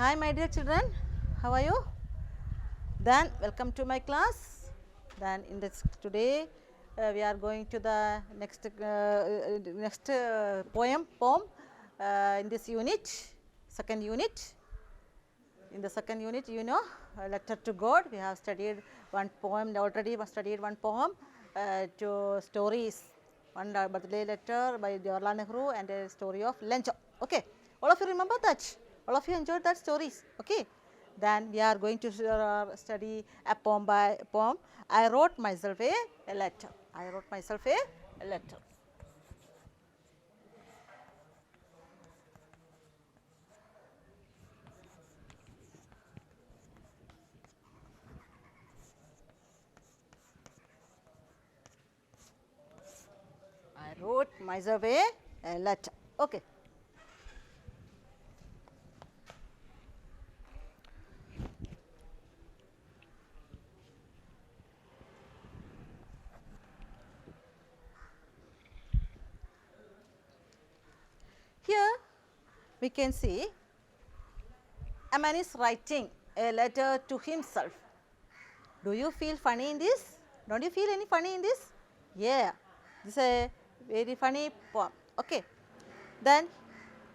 Hi my dear children, how are you? Then welcome to my class. Then in this today we are going to the next poem in this unit, second unit. In the second unit, you know, letter to God. We have studied one poem already. We studied one poem to stories. One birthday letter by Jawaharlal Nehru and a story of lunch. Okay, all of you remember that. All of you enjoyed that stories. Okay, then we are going to study a poem by poem. I wrote myself a letter. I wrote myself a letter. I wrote myself a letter. Okay. Here we can see a man is writing a letter to himself. Do you feel funny in this? Don't you feel any funny in this? Yeah, this is a very funny poem. Okay. Then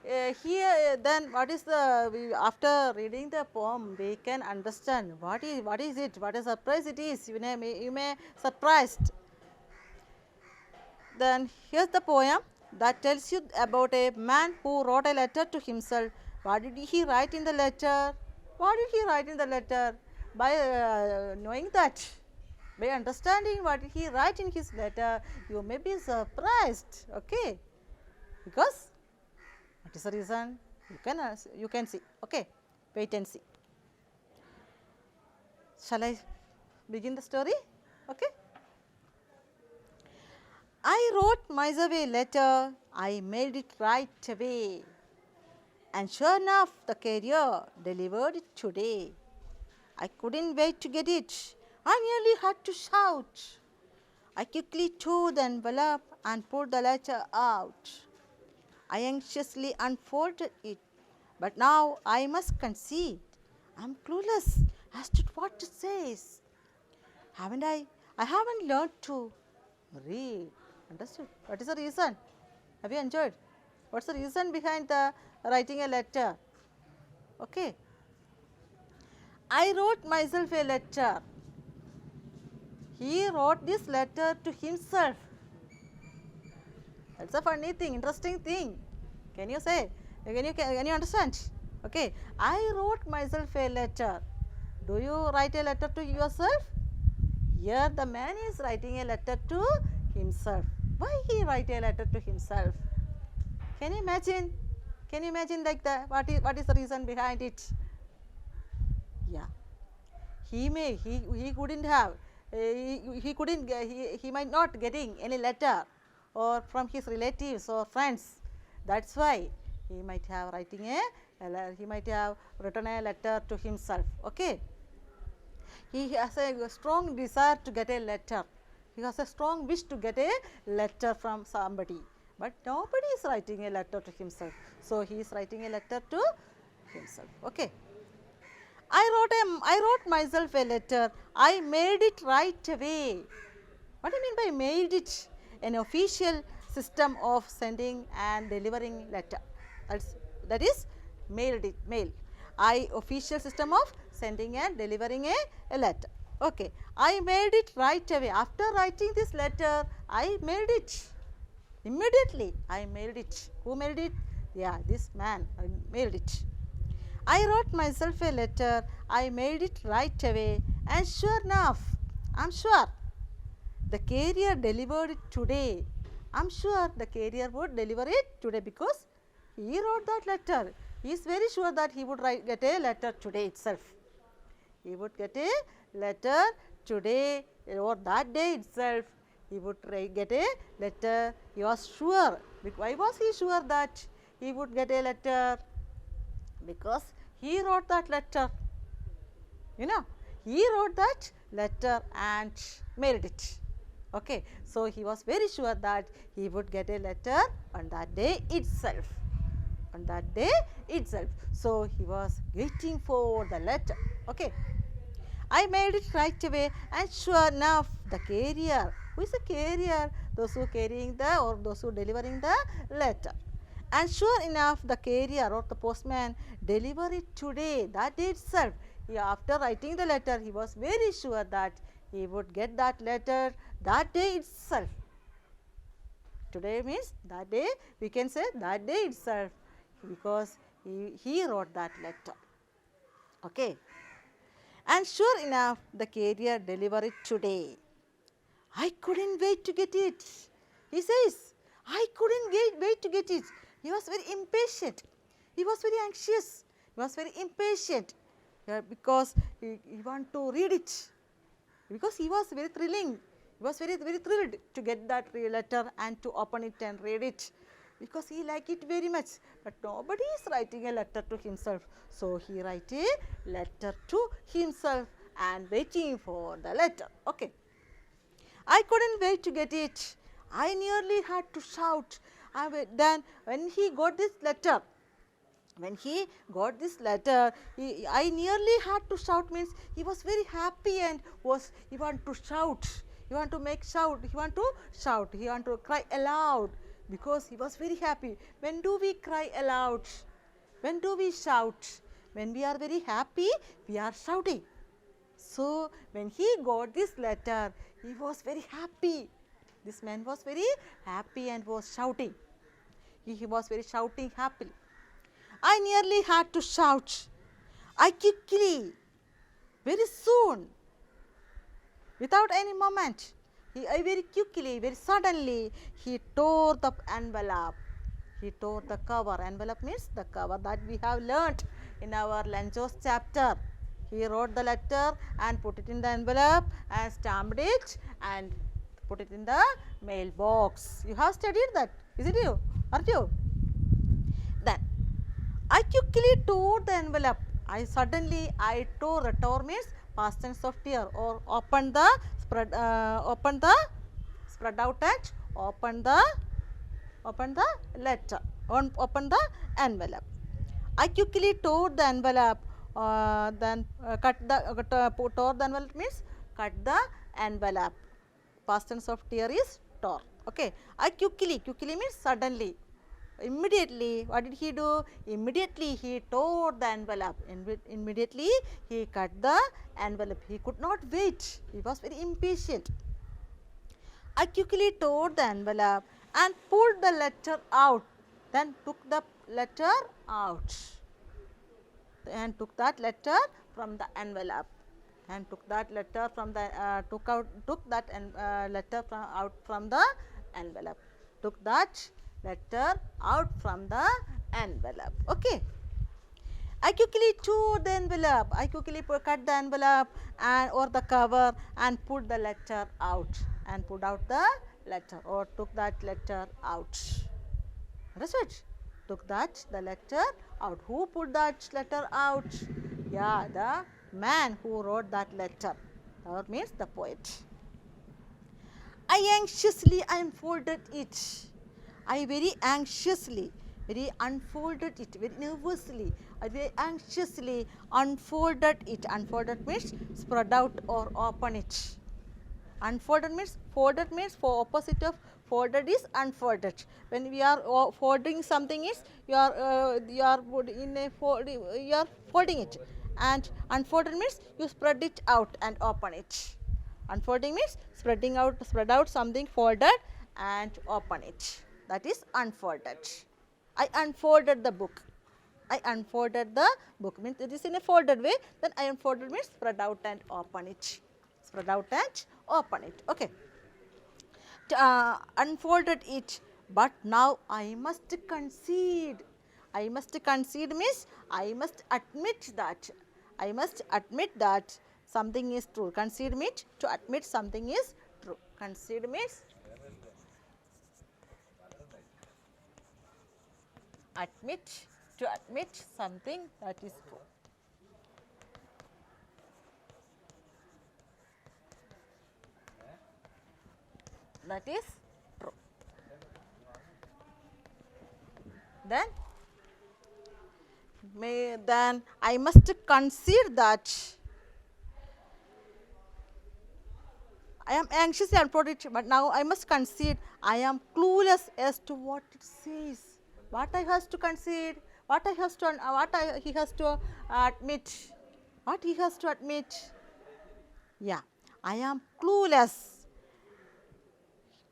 here then what is the after reading the poem we can understand what is it, what a surprise it is. You may surprised. Then here's the poem that tells you about a man who wrote a letter to himself. What did he write in the letter? What did he write in the letter? By knowing that, by understanding what he write in his letter, you may be surprised. Okay, because what is the reason? You can see. Okay, wait and see. Shall I begin the story? Okay. I wrote myself a letter, I mailed it right away, and sure enough the carrier delivered it today. I couldn't wait to get it, I nearly had to shout. I quickly tore the envelope and pulled the letter out. I anxiously unfolded it, but now I must concede, I am clueless as to what it says. I haven't learned to read. Understood? What is the reason? Have you enjoyed? What is the reason behind the writing a letter? Okay. I wrote myself a letter. He wrote this letter to himself. That's a funny thing, interesting thing. Can you say? Can you understand? Okay. I wrote myself a letter. Do you write a letter to yourself? Here the man is writing a letter to himself. Why he write a letter to himself? Can you imagine? Can you imagine like that? What is the reason behind it? Yeah, he couldn't have he might not getting any letter or from his relatives or friends. That's why he might have written a letter to himself. Okay. He has a strong desire to get a letter. He has a strong wish to get a letter from somebody, but nobody is writing a letter to himself. So he is writing a letter to himself. Okay. I wrote myself a letter. I mailed it right away. What do you mean by mailed it? An official system of sending and delivering letter. That is mailed it. Mail. Official system of sending and delivering a letter. Okay. I mailed it right away. After writing this letter, I mailed it. Immediately, I mailed it. Who mailed it? Yeah, this man mailed it. I wrote myself a letter. I mailed it right away. And sure enough, I am sure the carrier delivered it today. I am sure the carrier would deliver it today because he wrote that letter. He is very sure that he would get a letter today itself. He would get a letter today or that day itself. He would get a letter. He was sure. Why was he sure that he would get a letter? Because he wrote that letter. You know, he wrote that letter and mailed it. Okay. So, he was very sure that he would get a letter on that day itself. on that day itself. So he was waiting for the letter. Okay. I made it right away, and sure enough, the carrier. Who is the carrier? Those who carrying the, or those who delivering the letter. And sure enough, the carrier or the postman deliver it today, that day itself. After writing the letter, he was very sure that he would get that letter that day itself. Today means that day, we can say that day itself, because he wrote that letter. Okay. And sure enough, the carrier delivered it today. I couldn't wait to get it. He says, I couldn't wait to get it. He was very impatient. He was very anxious. He was very impatient because he wanted to read it. Because he was very thrilling. He was very thrilled to get that letter and to open it and read it, because he liked it very much. But nobody is writing a letter to himself. So he write a letter to himself and waiting for the letter. Okay. I couldn't wait to get it. I nearly had to shout. Then when he got this letter, I nearly had to shout, means he was very happy and he want to shout. He want to shout. He want to cry aloud, because he was very happy. When do we cry aloud? When do we shout? When we are very happy, we are shouting. So when he got this letter, he was very happy. This man was very happy and was shouting. He was very shouting happily. I nearly had to shout. I quickly, very soon, without any moment, very quickly, very suddenly, he tore the envelope. He tore the cover. Envelope means the cover that we have learnt in our Lanchos chapter. He wrote the letter and put it in the envelope and stamped it and put it in the mailbox. You have studied that, is it you? Aren't you? Then I quickly tore the envelope. I tore means past tense of tear, or spread out and open the letter, open the envelope. I quickly tore the envelope. Tore the envelope means cut the envelope. Past tense of tear is tore. Okay. I quickly means suddenly. Immediately, what did he do? Immediately he tore the envelope. Immediately he cut the envelope. He could not wait. He was very impatient. I quickly tore the envelope and pulled the letter out. Then took the letter out. And took that letter from the envelope. And took that letter from the letter out from the envelope. Took that letter out from the envelope. Okay. I quickly tore the envelope. I quickly cut the envelope or the cover and put the letter out, and put out the letter, or took that letter out. Understood? Took the letter out. Who put that letter out? Yeah, the man who wrote that letter. That means the poet. I anxiously unfolded it. I very anxiously, very unfolded it, very nervously, I very anxiously unfolded it. Unfolded means spread out or open it. Unfolded means, folded means for opposite of folded is unfolded. When we are folding something is you are folding it, and unfolded means you spread it out and open it. Unfolding means spread out something folded and open it. That is unfolded. I unfolded the book. I unfolded the book means it is in a folded way. Then I unfolded means spread out and open it. Spread out and open it. Okay. Unfolded it, but now I must concede. I must concede means I must admit that. I must admit that something is true. Concede means to admit something is true. Concede means to admit something that is true. That is true. Then then I must concede that I am anxiously unfold it, but now I must concede I am clueless as to what it says. What I has to concede, what I has to, he has to admit, what he has to admit. Yeah, I am clueless.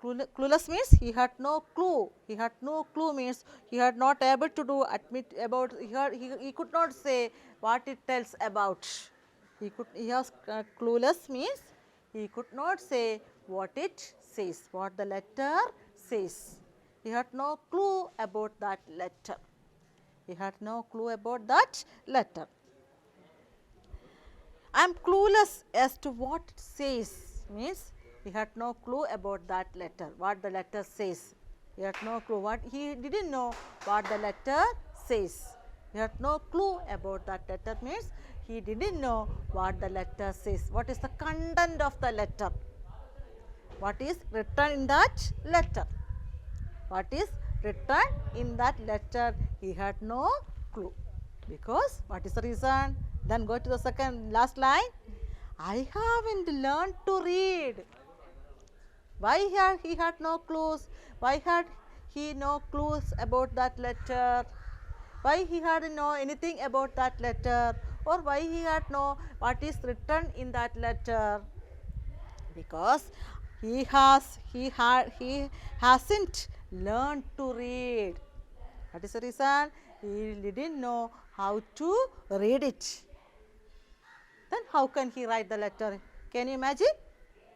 Clueless means he had no clue. He had no clue means he had not able to do admit about. He could not say what it tells about. He has clueless means he could not say what it says, what the letter says. He had no clue about that letter. He had no clue about that letter. I am clueless as to what it says means he had no clue about that letter, what the letter says. He had no clue what he didn't know what the letter says. He had no clue about that letter means he didn't know what the letter says. What is the content of the letter? What is written in that letter? What is written in that letter? He had no clue. Because what is the reason? Then go to the second last line. I haven't learned to read. Why he had no clues? Why had he no clues about that letter? Why he had know anything about that letter? Or why he had know what is written in that letter? Because he hasn't learned to read. That is the reason he didn't know how to read it. Then how can he write the letter? Can you imagine?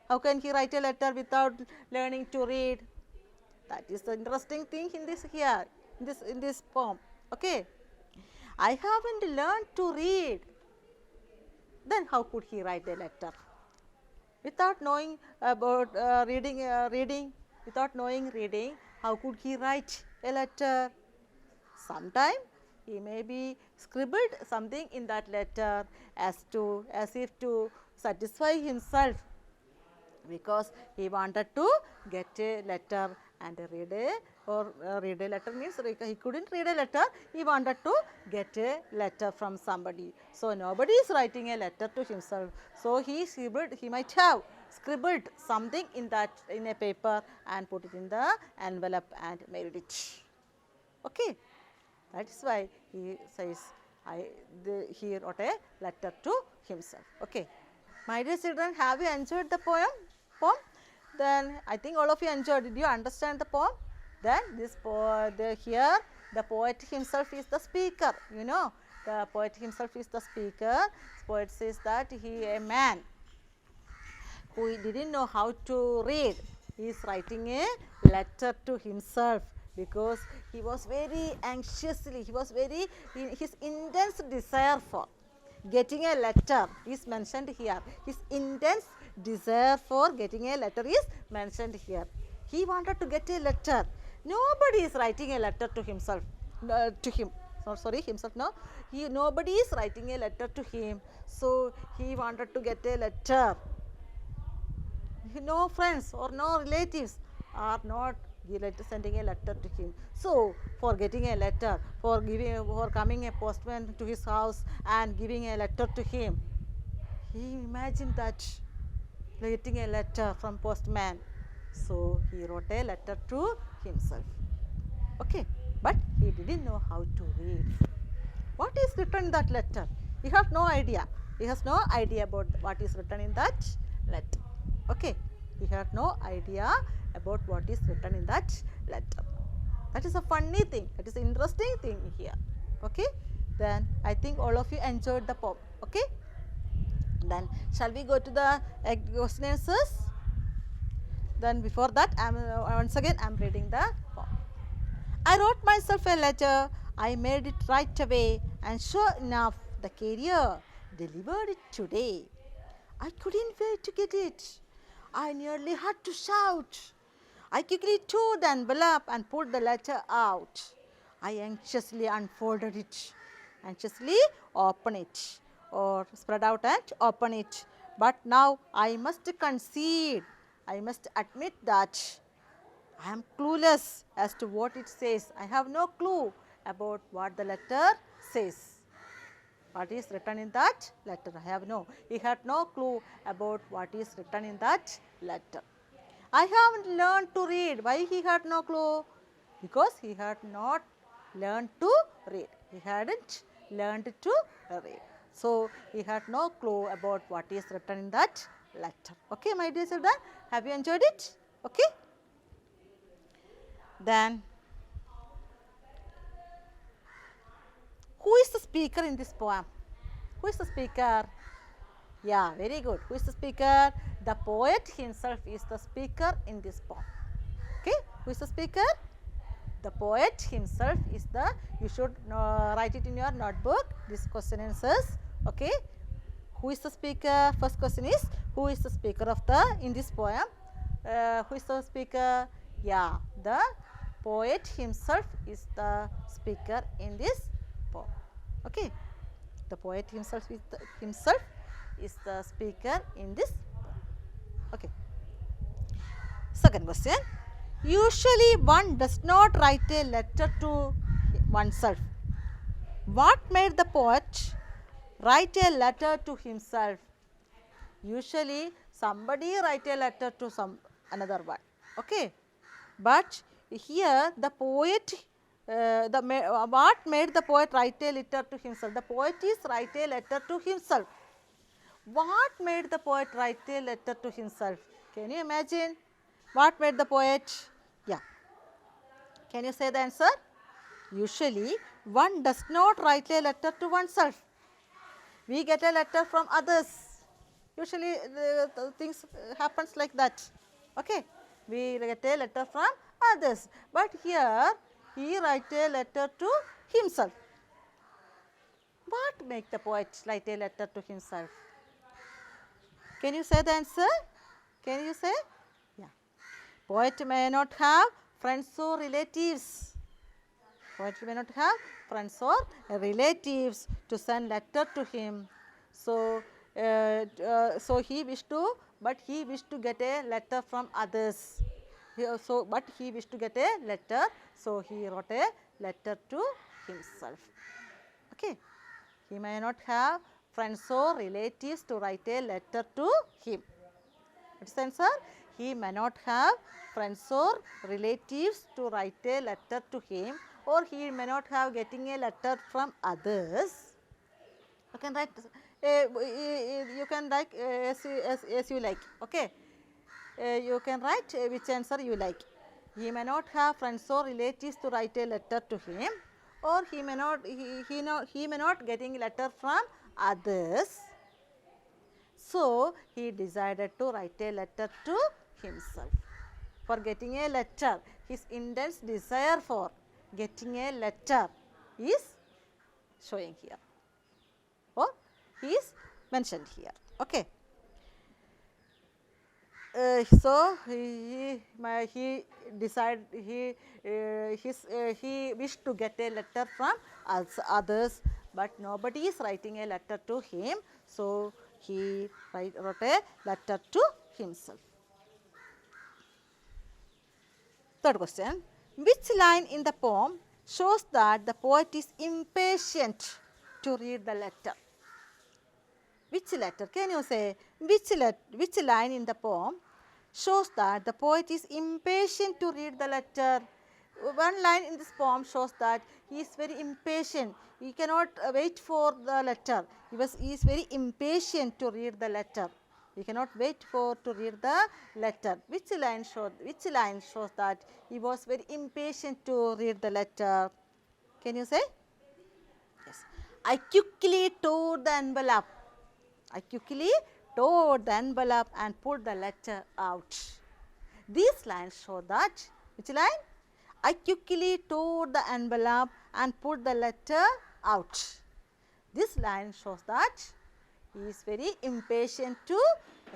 How can he write a letter without learning to read? That is the interesting thing in this here, in this poem. Okay. I haven't learned to read. Then how could he write a letter? Without knowing about reading, without knowing reading, how could he write a letter? Sometime he may be scribbled something in that letter as if to satisfy himself, because he wanted to get a letter and read a letter means he couldn't read a letter, he wanted to get a letter from somebody. So nobody is writing a letter to himself. So he might have scribbled something in a paper and put it in the envelope and mailed it. Okay. That is why he says he wrote a letter to himself. Okay. My dear children, have you enjoyed the poem? Then I think all of you enjoyed. Did you understand the poem? Then here the poet himself is the speaker. You know, the poet himself is the speaker. The poet says that he a man who didn't know how to read. He is writing a letter to himself, because he was very anxiously, his intense desire for getting a letter is mentioned here. His intense desire for getting a letter is mentioned here. He wanted to get a letter. Nobody is writing a letter to himself, to him. Himself, no. Nobody is writing a letter to him. So he wanted to get a letter. No friends or no relatives are not sending a letter to him. So for getting a letter, for coming a postman to his house and giving a letter to him, he imagined that getting a letter from postman. So he wrote a letter to himself. Okay, but he didn't know how to read. What is written in that letter? He has no idea. He has no idea about what is written in that letter. Okay, he had no idea about what is written in that letter. That is a funny thing. That is an interesting thing here. Okay, then I think all of you enjoyed the poem. Okay, then shall we go to the question answers? Then before that, once again I am reading the poem. I wrote myself a letter. I made it right away, and sure enough, the carrier delivered it today. I couldn't wait to get it. I nearly had to shout. I quickly tore the envelope and pulled the letter out. I anxiously unfolded it, anxiously opened it, or spread out and open it. But now I must concede, I must admit that I am clueless as to what it says. I have no clue about what the letter says. What is written in that letter? He had no clue about what is written in that letter. I haven't learned to read. Why he had no clue? Because he had not learned to read. He hadn't learned to read. So, he had no clue about what is written in that letter. Okay, my dear children, have you enjoyed it? Okay. Then, who is the speaker in this poem? Who is the speaker? Yeah, very good. Who is the speaker? The poet himself is the speaker in this poem. Okay, who is the speaker? The poet himself is the, you should write it in your notebook, this question answers. Okay, who is the speaker? First question is, who is the speaker of the, in this poem? Who is the speaker? Yeah, the poet himself is the speaker in this poem. Okay, the poet himself is the speaker in this poem. Okay. Second question, usually one does not write a letter to oneself. What made the poet write a letter to himself? Usually somebody write a letter to another one. Okay, but here the poet, what made the poet write a letter to himself? The poet is write a letter to himself. What made the poet write a letter to himself? Can you imagine? What made the poet? Yeah. Can you say the answer? Usually one does not write a letter to oneself. We get a letter from others. Usually the things happens like that. Okay. We get a letter from others. But here he write a letter to himself. What make the poet write a letter to himself? Can you say the answer? Can you say? Yeah. Poet may not have friends or relatives. Poet may not have friends or relatives to send letter to him. So, so he wished to, but he wished to get a letter from others. But he wished to get a letter, so he wrote a letter to himself. Okay. He may not have friends or relatives to write a letter to him. What is the answer? He may not have friends or relatives to write a letter to him, or he may not have getting a letter from others. You can write, as you like. Okay. You can write which answer you like. He may not have friends or relatives to write a letter to him, or he may not getting letter from others. So, he decided to write a letter to himself. For getting a letter, his intense desire for getting a letter is showing here, or he is mentioned here. Okay. So, he wished to get a letter from others, but nobody is writing a letter to him. So, he wrote a letter to himself. Third question, which line in the poem shows that the poet is impatient to read the letter? Which letter? Can you say which line in the poem shows that the poet is impatient to read the letter? One line in this poem shows that he is very impatient. He cannot wait for the letter. He is very impatient to read the letter. He cannot wait to read the letter. Which line shows that he was very impatient to read the letter? Can you say? Yes. I quickly tore the envelope. I quickly tore the envelope and pulled the letter out. These lines show that, which line? I quickly tore the envelope and pulled the letter out. This line shows that he is very impatient to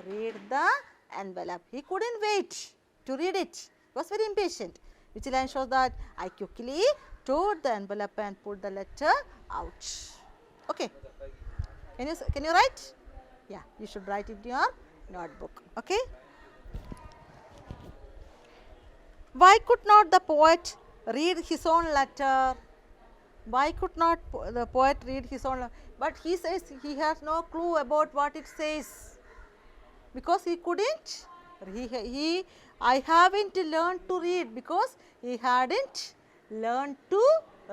read the envelope. He couldn't wait to read it. He was very impatient. Which line shows that? I quickly tore the envelope and pulled the letter out. Okay. Can you write? Yeah, you should write it in your notebook. Okay. Why could not the poet read his own letter? Why could not the poet read his own? But he says he has no clue about what it says, because he couldn't. I haven't learned to read because he hadn't learned to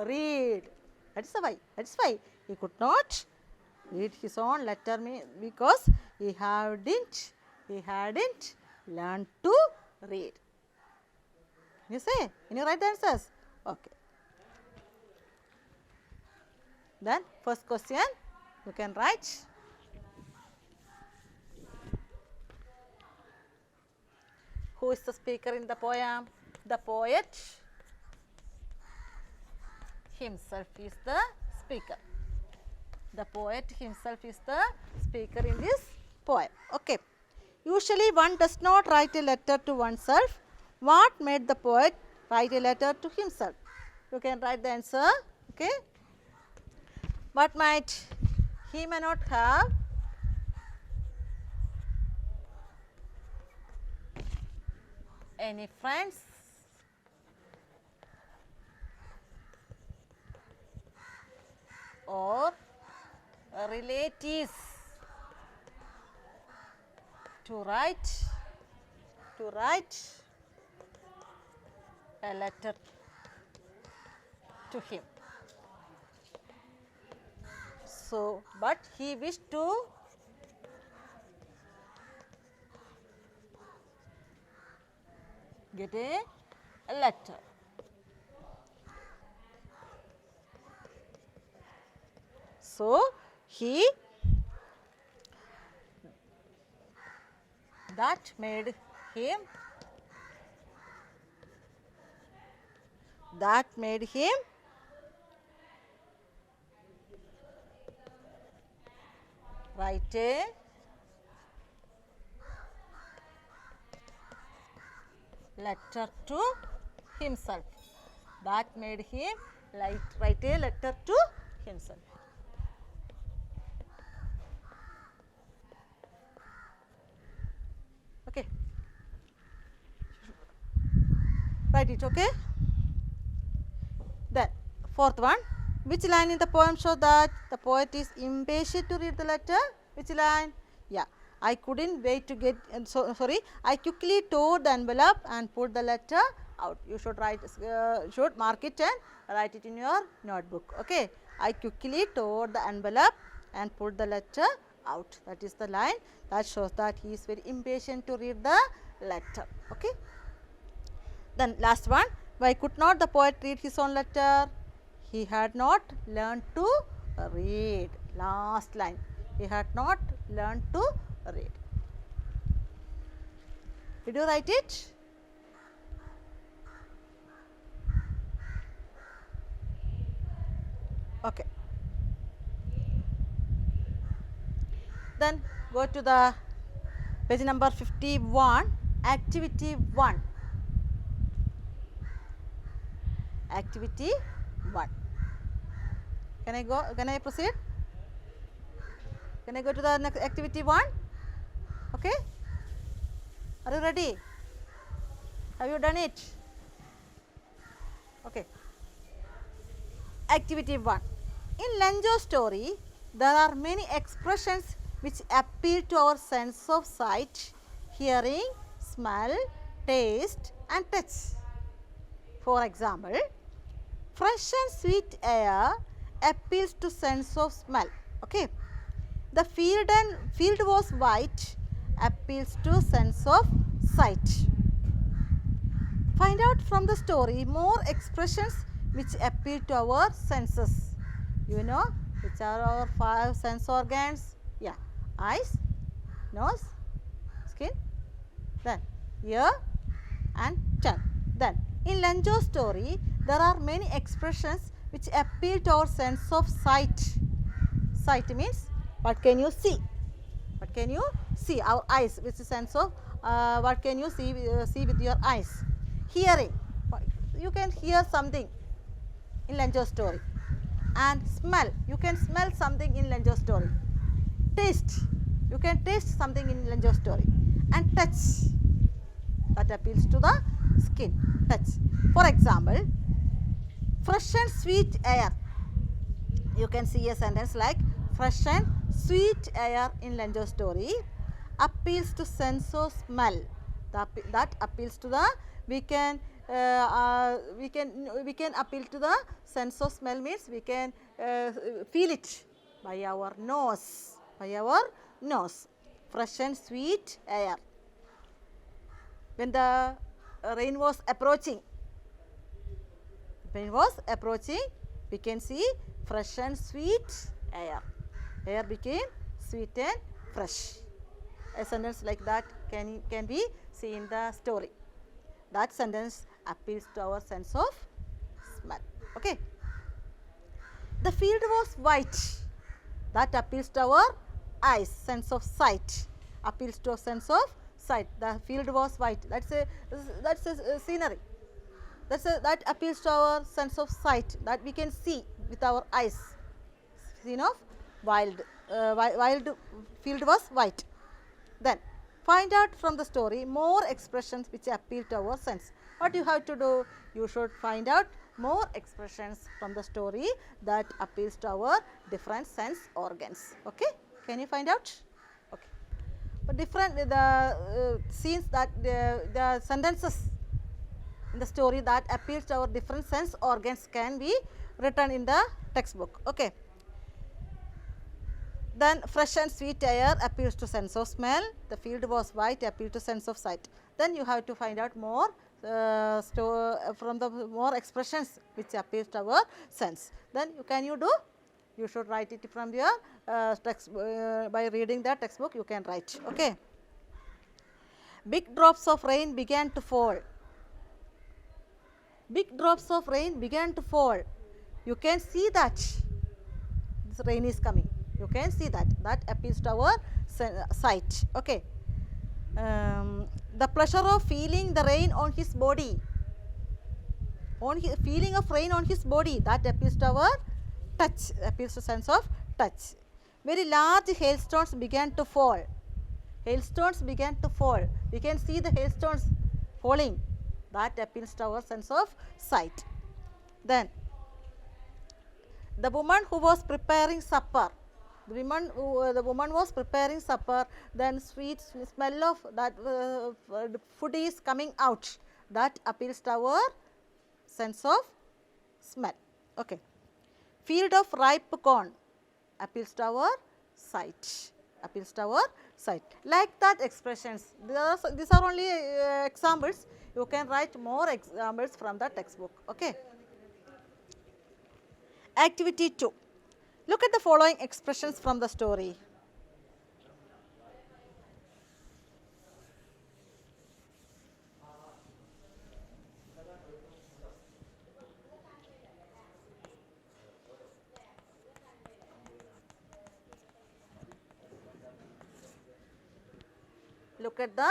read. That's the why. That's why he could not read his own letter, because he hadn't learned to read. Can you say? Can you write the answers? Okay. Then first question you can write. Who is the speaker in the poem? The poet himself is the speaker. The poet himself is the speaker in this poem. Okay. Usually one does not write a letter to oneself. What made the poet write a letter to himself? You can write the answer. Okay. What might he may not have any friends, or relatives to write a letter to him. So, but he wished to get a letter. So, that made him write a letter to himself. That made him write a letter to himself. Okay. Write it, okay. Then fourth one, which line in the poem shows that the poet is impatient to read the letter? Which line? Yeah, I couldn't wait to get, I quickly tore the envelope and pulled the letter out. You should should mark it and write it in your notebook. Okay, I quickly tore the envelope and pulled the letter out. That is the line that shows that he is very impatient to read the letter. Okay. Then last one, why could not the poet read his own letter? He had not learned to read. Last line, he had not learned to read. Did you write it? Okay. Then go to the page number 51, activity 1. Activity 1. Can I proceed? Can I go to the next activity 1? Okay. Are you ready? Have you done it? Okay. Activity 1. In Lenjo's story, there are many expressions which appeal to our sense of sight, hearing, smell, taste and touch. For example, fresh and sweet air appeals to sense of smell. Okay. The field was white appeals to sense of sight. Find out from the story more expressions which appeal to our senses. You know which are our 5 sense organs? Yeah, eyes, nose, skin, then ear and tongue. Then in Lenjo's story, there are many expressions which appeal to our sense of sight. Sight means what can you see? What can you see? Our eyes, which is sense of what can you see with your eyes? Hearing, you can hear something in Lenjo's story. And smell, you can smell something in Lenjo's story. Taste, you can taste something in Lenjo's story. And touch, that appeals to the skin, touch. For example, fresh and sweet air you can see a sentence like fresh and sweet air in Lenjo's story appeals to sense of smell. That appeals to the we can appeal to the sense of smell means we can feel it by our nose, fresh and sweet air. When the rain was approaching, we can see fresh and sweet air. Air became sweet and fresh. A sentence like that can be seen in the story. That sentence appeals to our sense of smell. Okay. The field was white. That appeals to our eyes, sense of sight. Appeals to a sense of sight. The field was white. That's a scenery. That appeals to our sense of sight, that we can see with our eyes. Scene of wild field was white. Then find out from the story more expressions which appeal to our sense. What you have to do? You should find out more expressions from the story that appeals to our different sense organs. Okay? Can you find out? Okay. But different scenes that the sentences in the story that appeals to our different sense organs can be written in the textbook. Okay. Then fresh and sweet air appeals to sense of smell. The field was white appealed to sense of sight. Then you have to find out more from the more expressions which appeals to our sense. Then can you do? You should write it from your text by reading the textbook. You can write. Okay. Big drops of rain began to fall. Big drops of rain began to fall. You can see that this rain is coming. You can see that. That appeals to our sight. Okay. The pleasure of feeling the rain on his body. Feeling of rain on his body. That appeals to our touch. Appeals to sense of touch. Very large hailstones began to fall. Hailstones began to fall. We can see the hailstones falling. That appeals to our sense of sight. Then the woman who was preparing supper. The woman was preparing supper. Then sweet smell of that food is coming out. That appeals to our sense of smell. Okay. Field of ripe corn appeals to our sight. Appeals to our sight. Like that expressions. These are only examples. You can write more examples from the textbook. Okay. Activity 2. Look at the following expressions from the story. Look at the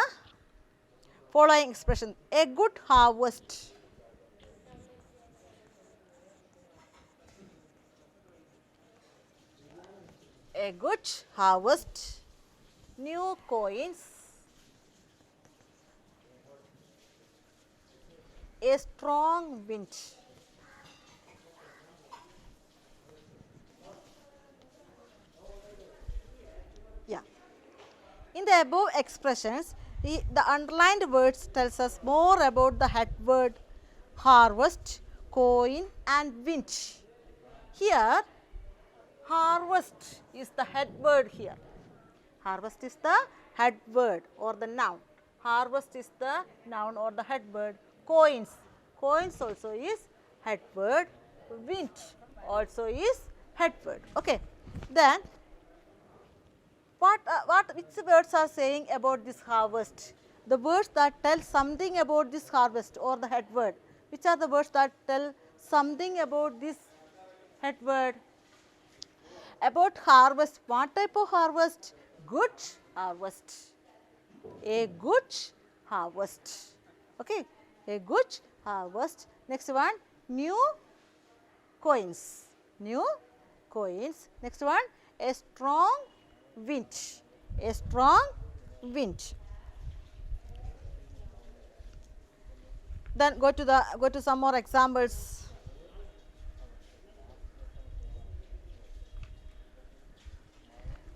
following expression. A good harvest. A good harvest. New coins. A strong wind. Yeah. In the above expressions, the underlined words tells us more about the head word harvest, coin and wind. Here harvest is the head word here. Harvest is the head word or the noun. Harvest is the noun or the head word. Coins. Coins also is head word. Wind also is head word. Okay. Then which words are saying about this harvest? The words that tell something about this harvest or the head word. Which are the words that tell something about this head word? About harvest. What type of harvest? Good harvest. A good harvest. Okay. A good harvest. Next one, new coins. New coins. Next one, a strong wind. A strong wind. Then go to some more examples.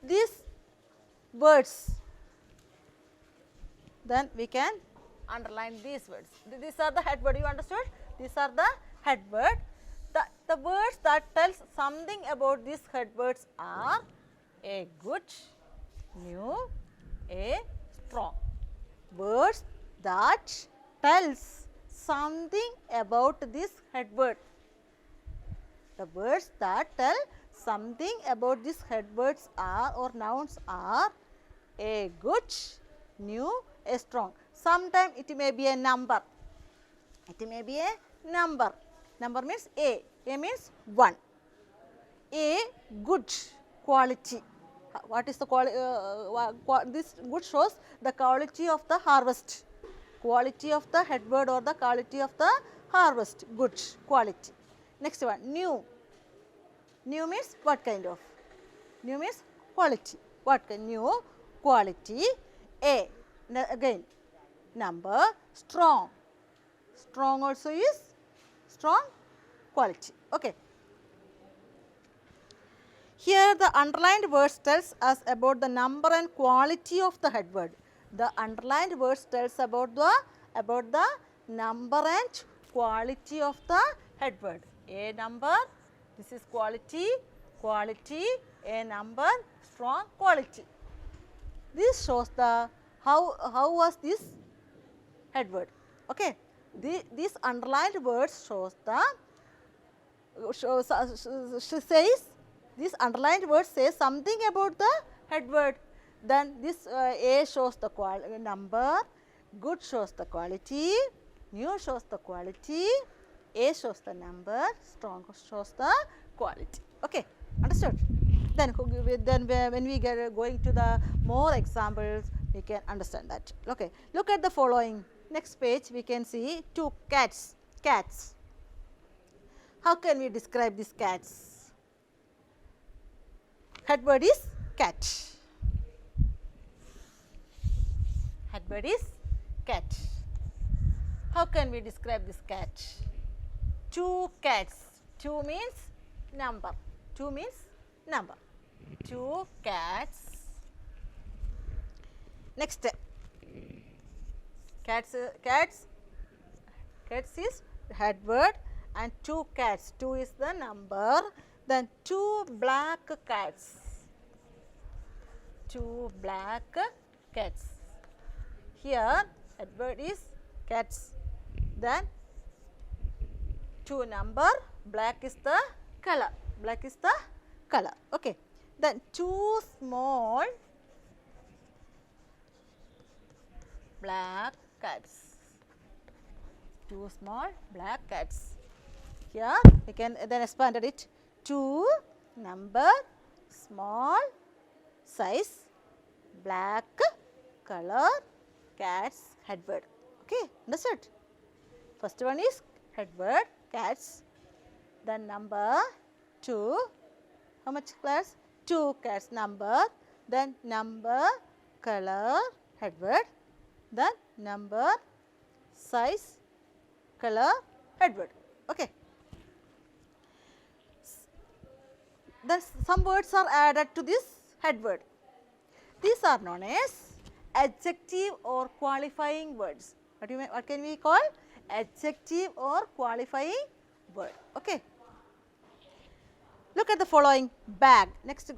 these words, then we can underline these words. These are the head word, you understood? These are the head word. The words that tells something about these head words are a good, new, a strong. Words that tells something about this head word. The words that tell something about these head words are or nouns are a good, new, a strong. Sometimes it may be a number. It may be a number. Number means A. A means 1. A good quality. What is the quality? This good shows the quality of the harvest. Quality of the head word or the quality of the harvest. Good quality. Next one, new. New means what kind of? New means quality. What kind? New quality. A. Again, number. Strong. Strong also is strong quality. Okay. Here the underlined words tells us about the number and quality of the head word. The underlined words tells about the number and quality of the head word. A number, this is quality, quality, a number, strong quality. This shows the how was this head word. Okay. These underlined words shows the says this underlined word says something about the head word. Then this A shows the number, good shows the quality, new shows the quality, A shows the number, strong shows the quality. Okay, understood? Then when we get going to the more examples, we can understand that. Okay, look at the following. Next page, we can see 2 cats. Cats. How can we describe these cats? Head word is cat. Head word is cat. How can we describe this cat? 2 cats. 2 means number. 2 means number. 2 cats. Next, cats is head word and 2 cats. 2 is the number. Then 2 black cats. 2 black cats. Here head word is cats. Then 2 number, black is the color. Black is the color. Okay. Then 2 small black cats. 2 small black cats. Here we can then expanded it. 2 number, small size, black color, cats, head word. Okay, understood? First one is head word, cats. Then number 2. How much class? 2 cats number. Then number, color, head word. Then number, size, color, head word. Okay. Then some words are added to this head word. These are known as adjective or qualifying words. What can we call? Adjective or qualifying word. Okay. Look at the following bag. Next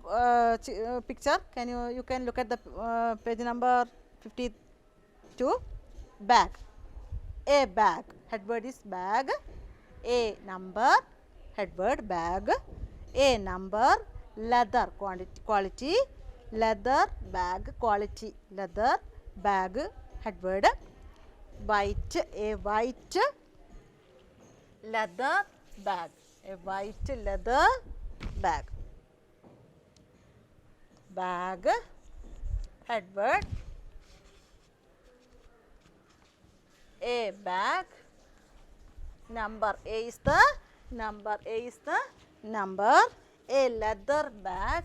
picture. You can look at the page number 52. Bag. A bag. Head word is bag. A number. Head word bag. A number, leather quality, leather bag quality, leather bag head word, white, a white leather bag, a white leather bag, bag head word, a bag, number, A is the number, A is the number, a leather bag,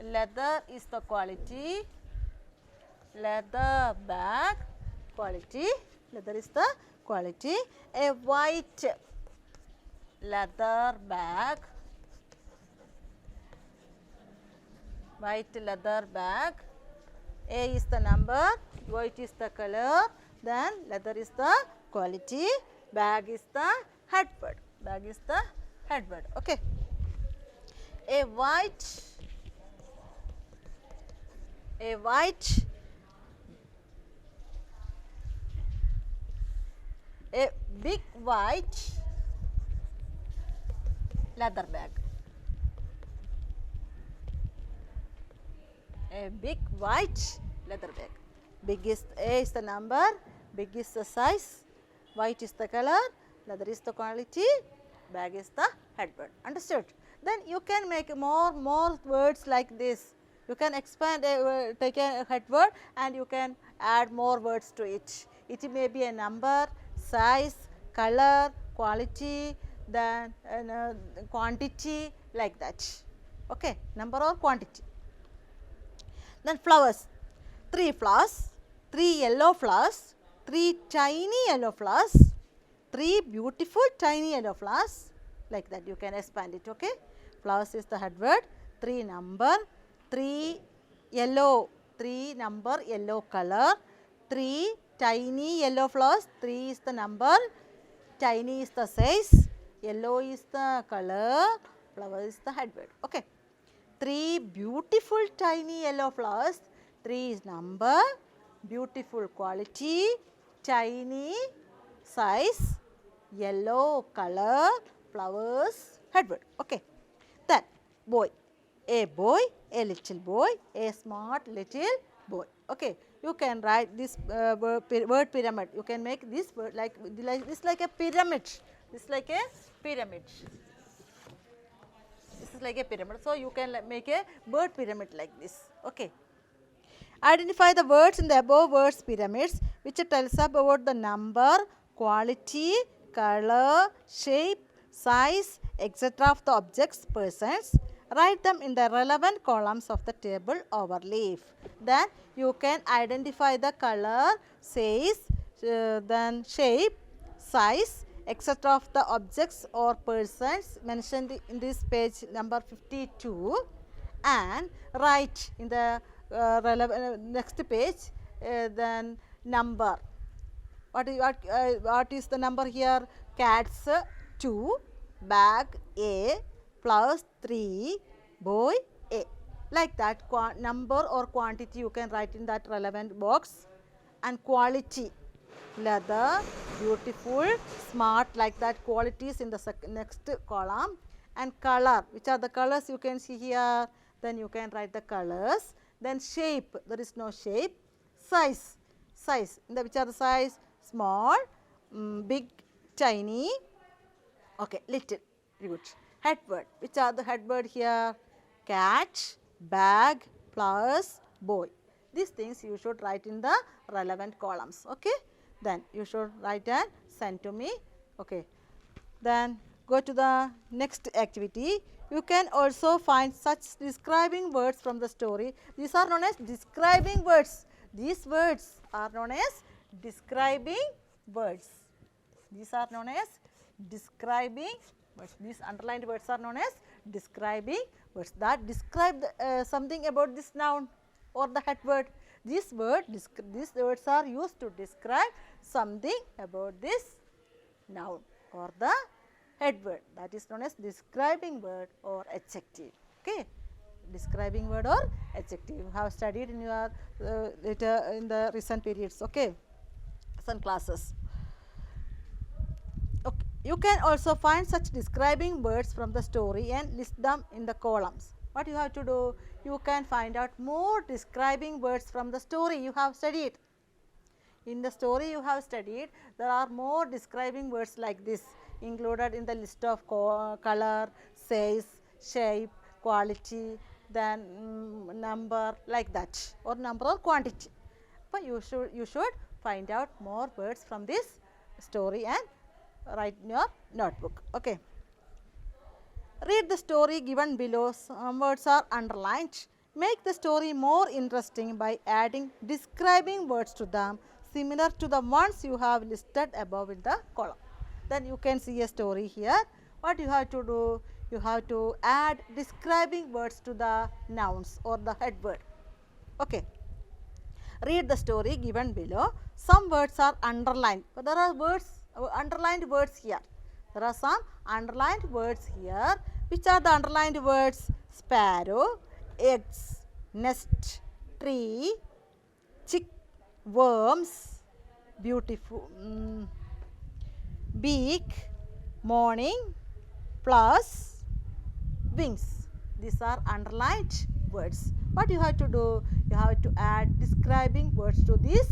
leather is the quality, leather bag quality, leather is the quality, a white leather bag, white leather bag. A is the number, white is the color, then leather is the quality, bag is the headword. Bag is the headword. Okay. A big white leather bag. A big white leather bag. Big is A is the number, big is the size, white is the color, leather is the quality, bag is the headword. Understood? Then you can make more words like this. You can expand take a headword and you can add more words to it. It may be a number, size, color, quality, then quantity, like that. Okay, number or quantity. Then flowers, 3 flowers, 3 yellow flowers, 3 tiny yellow flowers, 3 beautiful tiny yellow flowers, like that you can expand it. Okay. Flowers is the headword, 3 number, 3 yellow, 3 number yellow color, 3 tiny yellow flowers, 3 is the number, tiny is the size, yellow is the color, flower is the headword. Okay. 3 beautiful tiny yellow flowers, 3 is number, beautiful quality, tiny size, yellow color, flowers, headword. Okay. Then boy, a little boy, a smart little boy. Okay. You can write this word pyramid. You can make this word like this, like a pyramid. This is like a pyramid. This is like a pyramid. So you can make a word pyramid like this. Okay. Identify the words in the above words pyramids which tells about the number, quality, color, shape, size, etc. of the objects, persons. Write them in the relevant columns of the table overleaf. Then you can identify the color, size, then shape, size, etc. of the objects or persons mentioned in this page number 52, and write in the next page then number. What is the number here? Cats 2, bag A, flowers 3, boy A. Like that number or quantity you can write in that relevant box. And quality, leather, beautiful, smart, like that qualities in the next column. And color, which are the colors you can see here, then you can write the colors. Then shape, there is no shape. Size, which are the size? Small, big, tiny, okay, little, good. Headword, which are the headword here? Cat, bag, flowers, boy. These things you should write in the relevant columns. Okay. Then you should write and send to me. Okay. Then go to the next activity. You can also find such describing words from the story. These are known as describing words. These words are known as describing words. These are known as describing words. These underlined words are known as describing words that describe something about this noun or the head word. These words are used to describe something about this noun or the head word, that is known as describing word or adjective. Okay. Describing word or adjective you have studied in your later in the recent periods. Okay. Recent classes. Okay. You can also find such describing words from the story and list them in the columns. What you have to do? You can find out more describing words from the story you have studied. In the story you have studied, there are more describing words like this included in the list of color, size, shape, quality, then number, like that, or number or quantity. But you should find out more words from this story and write in your notebook. Okay. Read the story given below. Some words are underlined. Make the story more interesting by adding describing words to them similar to the ones you have listed above in the column. Then you can see a story here. What you have to do? you have to add describing words to the nouns or the head word. Okay. Read the story given below. Some words are underlined. So, there are words, underlined words here. There are some underlined words here. Which are the underlined words? Sparrow, eggs, nest, tree, chick, worms, beautiful, beak, morning, plus, wings. These are underlined words. What you have to do? You have to add describing words to these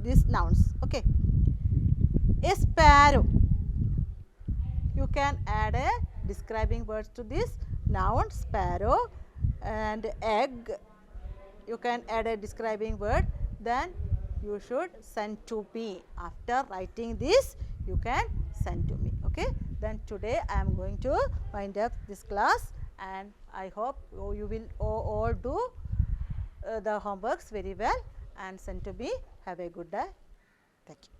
these nouns. Okay. A sparrow. You can add a describing words to this noun sparrow, and egg. You can add a describing word. Then you should send to me. After writing this, you can send to me. Okay. Then today I am going to wind up this class, and I hope you will all do the homeworks very well and send to me. Have a good day. Thank you.